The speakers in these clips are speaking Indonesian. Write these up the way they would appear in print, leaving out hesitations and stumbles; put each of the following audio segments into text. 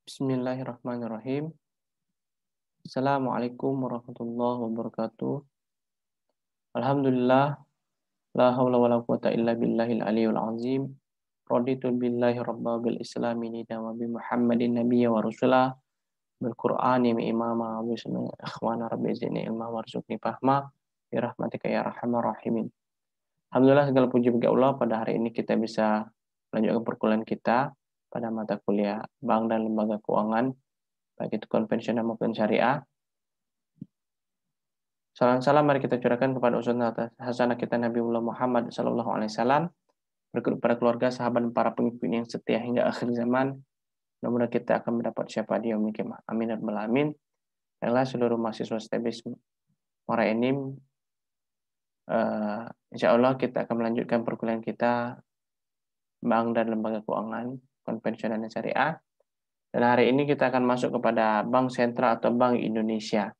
Bismillahirrahmanirrahim. Assalamualaikum warahmatullahi wabarakatuh. Alhamdulillah, la haula wala quwata illa billahil aliyul azim. Raditu billahi rabba bil islami nida wa bi Muhammadin nabiyya wa rasulah bil Qur'ani mi imama wa bismi ikhwana rabbi zidni ilma warzuqni fahma bi rahmatika ya arhamar rahimin. Alhamdulillah, segala puji bagi Allah, pada hari ini kita bisa melanjutkan perkuliahan kita pada mata kuliah Bank dan Lembaga Keuangan, baik itu konvensional maupun syariah. Salam-salam mari kita curahkan kepada uswatun hasanah kita Nabiullah Muhammad sallallahu alaihi wasallam, berikut para keluarga, sahabat, para pengikut yang setia hingga akhir zaman. Mudah-mudahan kita akan mendapat syafaat di yaumil qiyamah. Amin ya rabbal alamin. Baiklah seluruh mahasiswa STBIS Muara Enim, insya Allah kita akan melanjutkan perkuliahan kita Bank dan Lembaga Keuangan Konvensional dan Syariah. Dan hari ini kita akan masuk kepada Bank Sentral atau Bank Indonesia.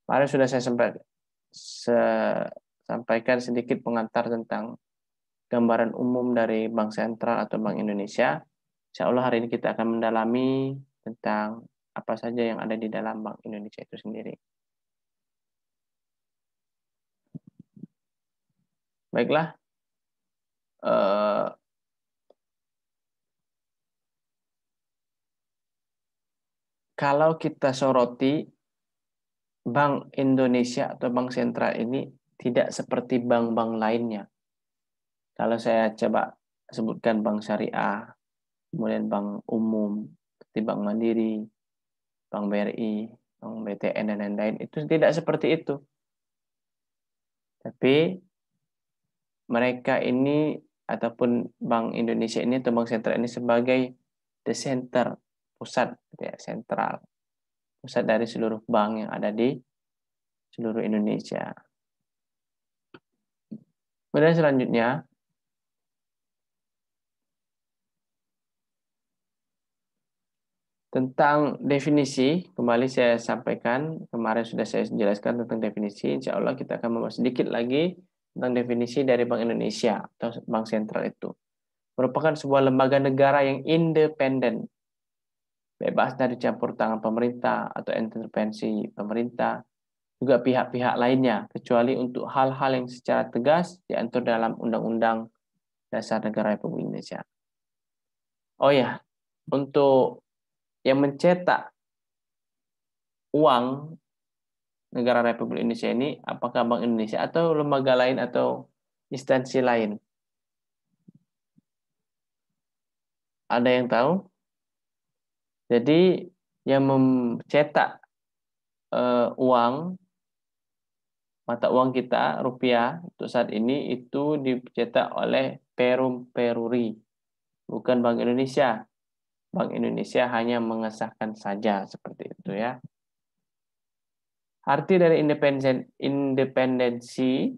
Kemarin sudah saya sampaikan sedikit pengantar tentang gambaran umum dari Bank Sentral atau Bank Indonesia. Insya Allah hari ini kita akan mendalami tentang apa saja yang ada di dalam Bank Indonesia itu sendiri. Baiklah, kalau kita soroti, Bank Indonesia atau Bank Sentral ini tidak seperti bank-bank lainnya. Kalau saya coba sebutkan bank syariah, kemudian bank umum, seperti Bank Mandiri, Bank BRI, Bank BTN, dan lain-lain, itu tidak seperti itu. Tapi mereka ini, ataupun Bank Indonesia ini atau Bank Sentral ini sebagai the center, pusat, ya, sentral, pusat dari seluruh bank yang ada di seluruh Indonesia. Kemudian selanjutnya, tentang definisi, kembali saya sampaikan, kemarin sudah saya jelaskan tentang definisi. Insya Allah kita akan membahas sedikit lagi tentang definisi dari Bank Indonesia atau Bank Sentral itu. Merupakan sebuah lembaga negara yang independen, bebas dari campur tangan pemerintah atau intervensi pemerintah, juga pihak-pihak lainnya, kecuali untuk hal-hal yang secara tegas diatur dalam Undang-Undang Dasar Negara Republik Indonesia. Oh ya, untuk yang mencetak uang negara Republik Indonesia ini, apakah Bank Indonesia atau lembaga lain atau instansi lain? Ada yang tahu? Jadi yang mencetak uang, mata uang kita, rupiah, untuk saat ini itu dicetak oleh Perum Peruri, bukan Bank Indonesia. Bank Indonesia hanya mengesahkan saja, seperti itu ya. Arti dari independensi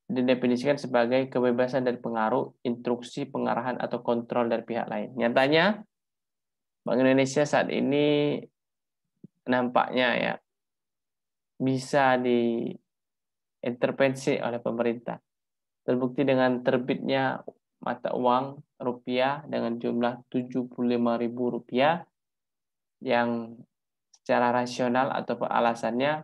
didefinisikan sebagai kebebasan dari pengaruh, instruksi, pengarahan, atau kontrol dari pihak lain. Nyatanya, Bank Indonesia saat ini nampaknya ya bisa diintervensi oleh pemerintah. Terbukti dengan terbitnya mata uang rupiah dengan jumlah Rp75.000 yang secara rasional atau alasannya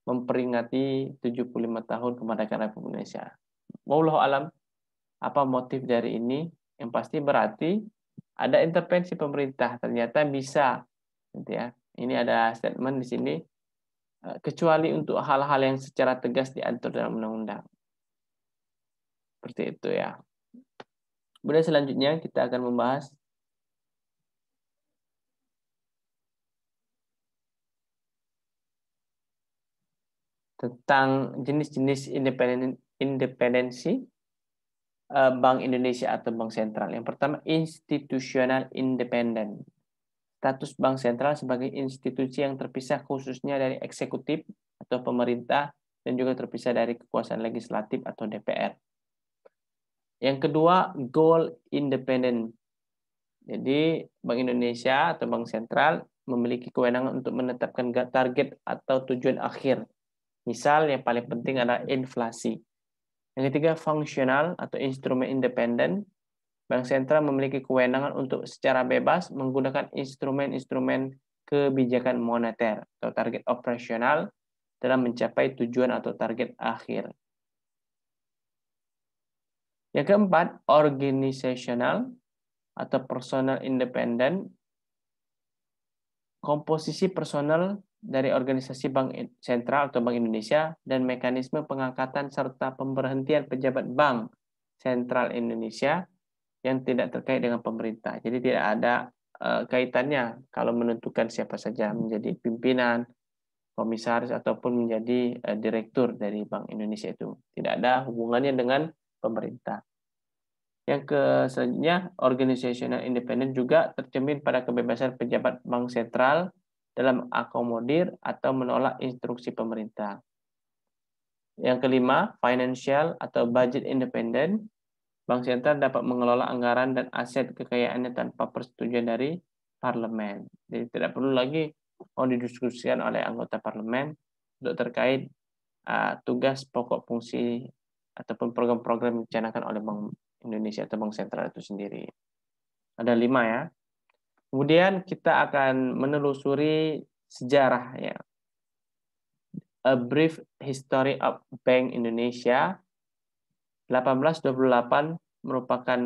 memperingati 75 tahun kemerdekaan Republik Indonesia. Wallahu alam, apa motif dari ini? Yang pasti berarti ada intervensi pemerintah, ternyata bisa, gitu ya. Ini ada statement di sini, kecuali untuk hal-hal yang secara tegas diatur dalam undang-undang. Seperti itu ya. Kemudian selanjutnya kita akan membahas tentang jenis-jenis independensi Bank Indonesia atau Bank Sentral. Yang pertama, institusional independen. Status Bank Sentral sebagai institusi yang terpisah khususnya dari eksekutif atau pemerintah dan juga terpisah dari kekuasaan legislatif atau DPR. Yang kedua, goal independent. Jadi Bank Indonesia atau Bank Sentral memiliki kewenangan untuk menetapkan target atau tujuan akhir. Misal yang paling penting adalah inflasi. Yang ketiga, fungsional atau instrumen independen. Bank sentral memiliki kewenangan untuk secara bebas menggunakan instrumen-instrumen kebijakan moneter atau target operasional dalam mencapai tujuan atau target akhir. Yang keempat, organizational atau personal independen. Komposisi personal dari organisasi Bank Sentral atau Bank Indonesia dan mekanisme pengangkatan serta pemberhentian pejabat Bank Sentral Indonesia yang tidak terkait dengan pemerintah. Jadi tidak ada kaitannya kalau menentukan siapa saja menjadi pimpinan, komisaris ataupun menjadi direktur dari Bank Indonesia itu. Tidak ada hubungannya dengan pemerintah. Yang selanjutnya, organizational independent juga tercermin pada kebebasan pejabat bank sentral dalam akomodir atau menolak instruksi pemerintah. Yang kelima, financial atau budget independent. Bank sentral dapat mengelola anggaran dan aset kekayaannya tanpa persetujuan dari parlemen. Jadi tidak perlu lagi didiskusikan oleh anggota parlemen untuk terkait tugas pokok fungsi ataupun program-program yang dicanangkan oleh Bank Indonesia atau Bank Sentral itu sendiri. Ada 5 ya. Kemudian kita akan menelusuri sejarah ya. A Brief History of Bank Indonesia. 1828 merupakan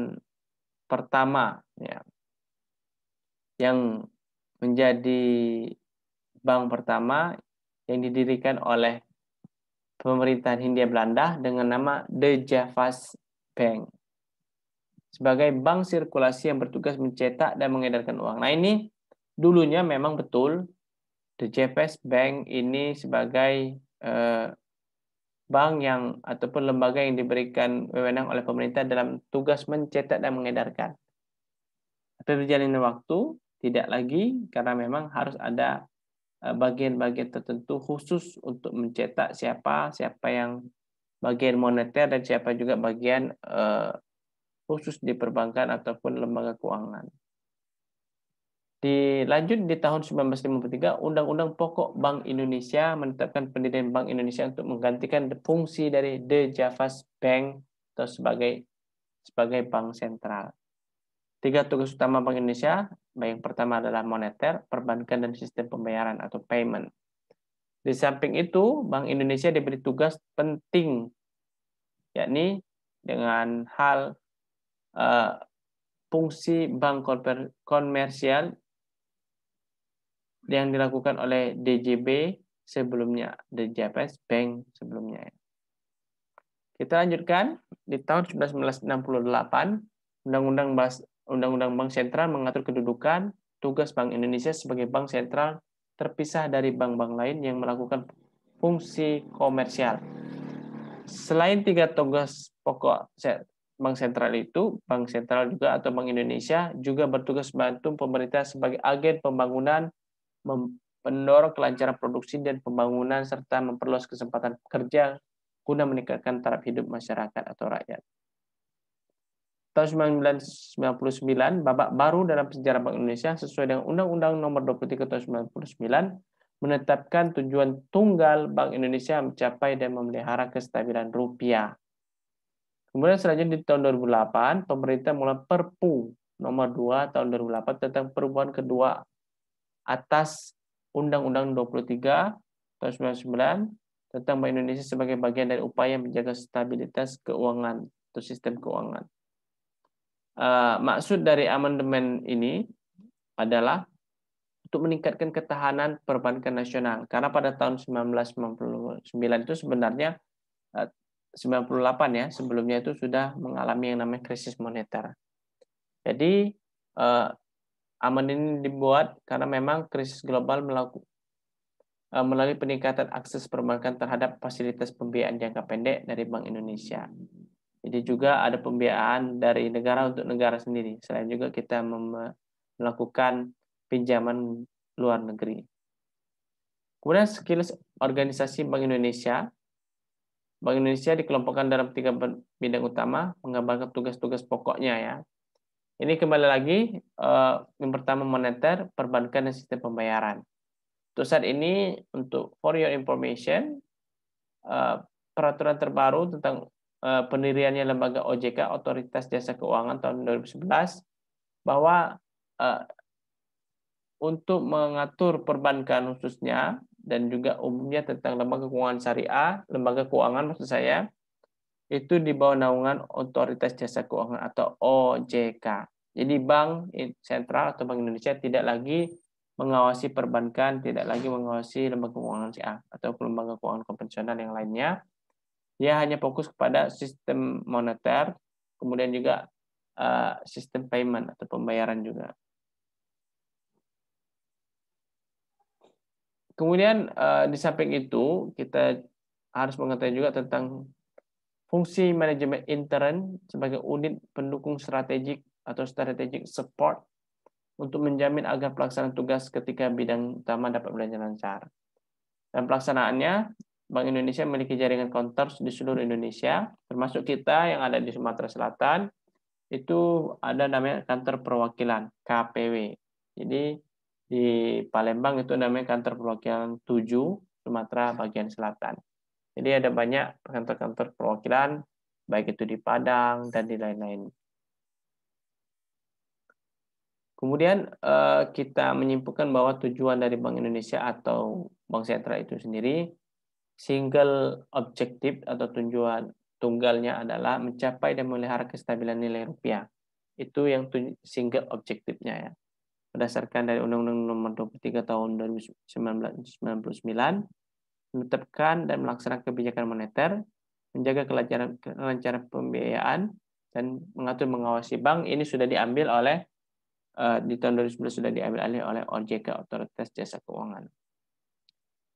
pertama ya, yang menjadi bank pertama yang didirikan oleh pemerintahan Hindia Belanda dengan nama De Javas Bank sebagai bank sirkulasi yang bertugas mencetak dan mengedarkan uang. Nah ini dulunya memang betul The Javas Bank ini sebagai bank yang ataupun lembaga yang diberikan wewenang oleh pemerintah dalam tugas mencetak dan mengedarkan. Tapi berjalannya waktu tidak lagi karena memang harus ada bagian-bagian tertentu khusus untuk mencetak siapa yang bagian moneter dan siapa juga bagian khusus di perbankan ataupun lembaga keuangan. Dilanjut di tahun 1953, Undang-Undang Pokok Bank Indonesia menetapkan pendirian Bank Indonesia untuk menggantikan fungsi dari De Javas Bank atau sebagai bank sentral. 3 tugas utama Bank Indonesia, yang pertama adalah moneter, perbankan, dan sistem pembayaran atau payment. Di samping itu, Bank Indonesia diberi tugas penting, yakni dengan hal fungsi bank komersial yang dilakukan oleh DJB sebelumnya, The Javas Bank sebelumnya. Kita lanjutkan, di tahun 1968, Undang-Undang Bank Sentral mengatur kedudukan tugas Bank Indonesia sebagai bank sentral terpisah dari bank-bank lain yang melakukan fungsi komersial. Selain 3 tugas pokok Bank Sentral itu, Bank Sentral juga atau Bank Indonesia juga bertugas bantu pemerintah sebagai agen pembangunan, mendorong kelancaran produksi dan pembangunan, serta memperluas kesempatan kerja guna meningkatkan taraf hidup masyarakat atau rakyat. Tahun 1999, babak baru dalam sejarah Bank Indonesia sesuai dengan Undang-Undang Nomor 23 Tahun 1999 menetapkan tujuan tunggal Bank Indonesia mencapai dan memelihara kestabilan rupiah. Kemudian selanjutnya di tahun 2008, pemerintah mulai Perpu Nomor 2 Tahun 2008 tentang perubahan kedua atas Undang-Undang 23 Tahun 1999 tentang Bank Indonesia sebagai bagian dari upaya menjaga stabilitas keuangan atau sistem keuangan. Maksud dari amandemen ini adalah untuk meningkatkan ketahanan perbankan nasional. Karena pada tahun 1999 itu sebenarnya 98 ya, sebelumnya itu sudah mengalami yang namanya krisis moneter. Jadi amandemen ini dibuat karena memang krisis global melalui peningkatan akses perbankan terhadap fasilitas pembiayaan jangka pendek dari Bank Indonesia. Jadi juga ada pembiayaan dari negara untuk negara sendiri. Selain juga kita melakukan pinjaman luar negeri. Kemudian sekilas organisasi Bank Indonesia. Bank Indonesia dikelompokkan dalam 3 bidang utama, menggambarkan tugas-tugas pokoknya ya. Ini kembali lagi, yang pertama moneter, perbankan, dan sistem pembayaran. Untuk saat ini, for your information, peraturan terbaru tentang pendiriannya lembaga OJK, Otoritas Jasa Keuangan tahun 2011, bahwa untuk mengatur perbankan khususnya dan juga umumnya tentang lembaga keuangan syariah, lembaga keuangan maksud saya, itu di bawah naungan Otoritas Jasa Keuangan atau OJK. Jadi Bank Sentral atau Bank Indonesia tidak lagi mengawasi perbankan, tidak lagi mengawasi lembaga keuangan syariah atau lembaga keuangan konvensional yang lainnya. Dia hanya fokus kepada sistem moneter, kemudian juga sistem payment atau pembayaran juga. Kemudian di samping itu kita harus mengetahui juga tentang fungsi manajemen intern sebagai unit pendukung strategik atau strategic support untuk menjamin agar pelaksanaan tugas ketika bidang utama dapat berjalan lancar. Dan pelaksanaannya, Bank Indonesia memiliki jaringan counter di seluruh Indonesia, termasuk kita yang ada di Sumatera Selatan, itu ada namanya kantor perwakilan, KPW. Jadi di Palembang itu namanya kantor perwakilan 7 Sumatera bagian selatan. Jadi ada banyak kantor-kantor perwakilan, baik itu di Padang dan di lain-lain. Kemudian kita menyimpulkan bahwa tujuan dari Bank Indonesia atau Bank Sentral itu sendiri, single objective atau tujuan tunggalnya adalah mencapai dan memelihara kestabilan nilai rupiah. Itu yang single objektifnya ya. Berdasarkan dari Undang-Undang Nomor 23 Tahun 1999, menetapkan dan melaksanakan kebijakan moneter, menjaga kelancaran pembiayaan, dan mengatur mengawasi bank. Ini sudah diambil oleh di tahun 2011 sudah diambil alih oleh OJK, Otoritas Jasa Keuangan.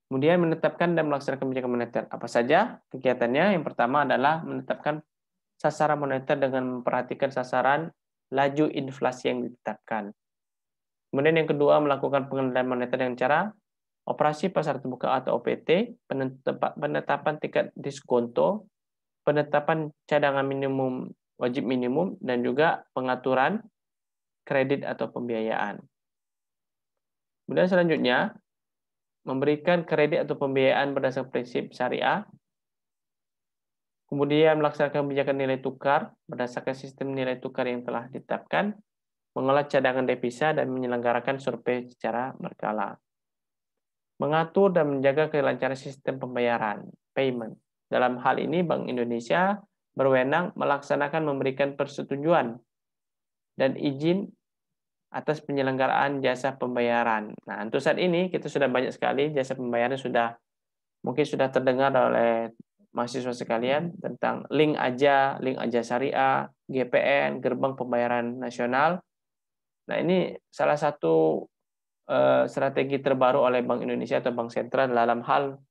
Kemudian menetapkan dan melaksanakan kebijakan moneter. Apa saja kegiatannya? Yang pertama adalah menetapkan sasaran moneter dengan memperhatikan sasaran laju inflasi yang ditetapkan. Kemudian yang kedua, melakukan pengendalian moneter dengan cara operasi pasar terbuka atau OPT, penetapan tingkat diskonto, penetapan cadangan minimum wajib minimum, dan juga pengaturan kredit atau pembiayaan. Kemudian selanjutnya, memberikan kredit atau pembiayaan berdasarkan prinsip syariah. Kemudian melaksanakan kebijakan nilai tukar berdasarkan sistem nilai tukar yang telah ditetapkan, mengolah cadangan devisa, dan menyelenggarakan survei secara berkala. Mengatur dan menjaga kelancaran sistem pembayaran, payment. Dalam hal ini, Bank Indonesia berwenang melaksanakan memberikan persetujuan dan izin atas penyelenggaraan jasa pembayaran. Nah, untuk saat ini kita sudah banyak sekali jasa pembayaran mungkin sudah terdengar oleh mahasiswa sekalian tentang link aja syariah, GPN, gerbang pembayaran nasional. Nah, ini salah satu strategi terbaru oleh Bank Indonesia atau Bank Sentral dalam hal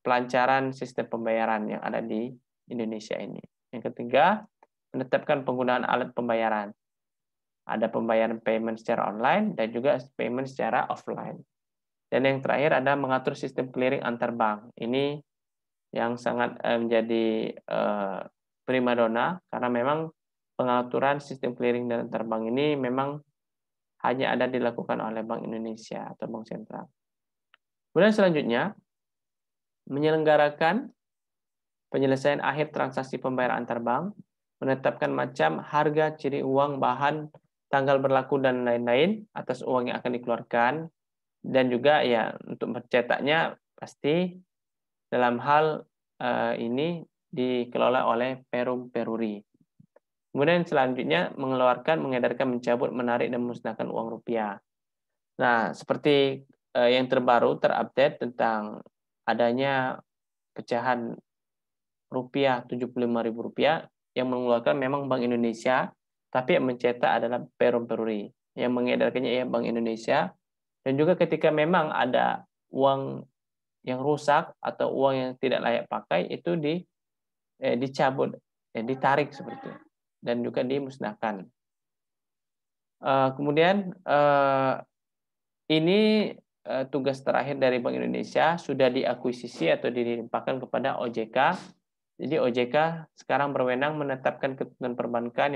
pelancaran sistem pembayaran yang ada di Indonesia ini. Yang ketiga, menetapkan penggunaan alat pembayaran. Ada pembayaran payment secara online dan juga payment secara offline. Dan yang terakhir ada mengatur sistem clearing antar bank. Ini yang sangat menjadi primadona karena memang pengaturan sistem clearing dan antar bank ini memang hanya ada dilakukan oleh Bank Indonesia atau Bank Sentral. Kemudian selanjutnya, menyelenggarakan penyelesaian akhir transaksi pembayaran antar bank, menetapkan macam harga, ciri uang, bahan, tanggal berlaku, dan lain-lain atas uang yang akan dikeluarkan, dan juga ya untuk mencetaknya pasti dalam hal ini dikelola oleh Perum Peruri. Kemudian selanjutnya mengeluarkan, mengedarkan, mencabut, menarik, dan memusnahkan uang rupiah. Nah, seperti yang terbaru terupdate tentang adanya pecahan rupiah Rp75.000 yang mengeluarkan memang Bank Indonesia, tapi yang mencetak adalah Perum Peruri. Yang mengedarkannya ya Bank Indonesia. Dan juga ketika memang ada uang yang rusak atau uang yang tidak layak pakai itu dicabut, ditarik seperti itu, dan juga dimusnahkan. Kemudian ini tugas terakhir dari Bank Indonesia sudah diakuisisi atau dilimpahkan kepada OJK. Jadi OJK sekarang berwenang menetapkan ketentuan perbankan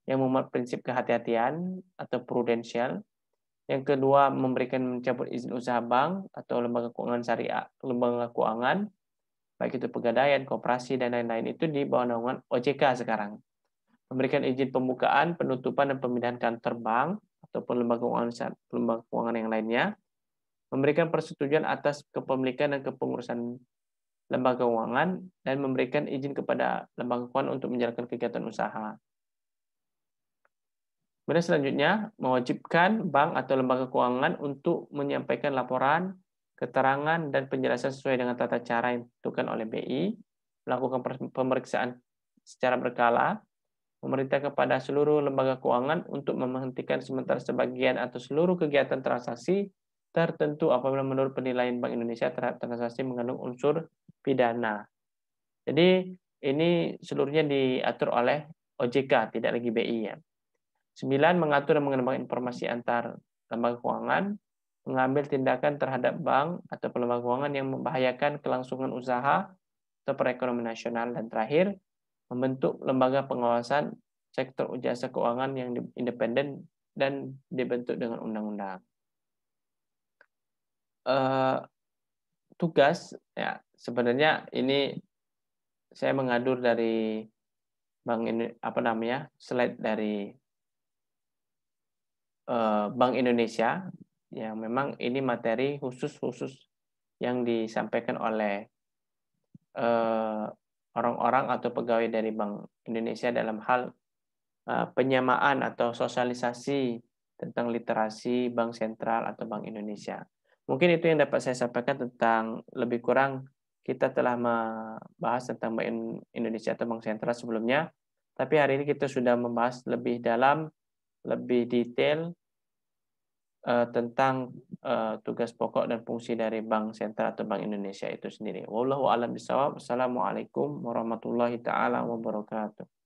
yang memuat prinsip kehati-hatian atau prudensial. Yang kedua, memberikan mencabut izin usaha bank atau lembaga keuangan syariah, lembaga keuangan. baik itu pegadaian, koperasi, dan lain-lain itu di bawah naungan OJK sekarang. Memberikan izin pembukaan, penutupan, dan pemindahan kantor bank ataupun lembaga keuangan yang lainnya, memberikan persetujuan atas kepemilikan dan kepengurusan lembaga keuangan, dan memberikan izin kepada lembaga keuangan untuk menjalankan kegiatan usaha. Kemudian selanjutnya, mewajibkan bank atau lembaga keuangan untuk menyampaikan laporan, keterangan, dan penjelasan sesuai dengan tata cara yang ditentukan oleh BI, melakukan pemeriksaan secara berkala, memerintah kepada seluruh lembaga keuangan untuk menghentikan sementara sebagian atau seluruh kegiatan transaksi tertentu apabila menurut penilaian Bank Indonesia terhadap transaksi mengandung unsur pidana. Jadi ini seluruhnya diatur oleh OJK, tidak lagi BI ya. 9. Mengatur dan mengembangkan informasi antar lembaga keuangan, mengambil tindakan terhadap bank atau lembaga keuangan yang membahayakan kelangsungan usaha atau perekonomian nasional. Dan terakhir, membentuk lembaga pengawasan sektor jasa keuangan yang independen dan dibentuk dengan undang-undang. Tugas ya sebenarnya ini saya mengadur dari slide dari Bank Indonesia yang memang ini materi khusus yang disampaikan oleh orang-orang atau pegawai dari Bank Indonesia dalam hal penyamaan atau sosialisasi tentang literasi bank sentral atau Bank Indonesia. Mungkin itu yang dapat saya sampaikan tentang lebih kurang kita telah membahas tentang Bank Indonesia atau Bank Sentral sebelumnya, tapi hari ini kita sudah membahas lebih dalam, lebih detail tentang tugas pokok dan fungsi dari Bank Sentral atau Bank Indonesia itu sendiri. Wallahu a'lam bishawab. Wassalamualaikum warahmatullahi taala wabarakatuh.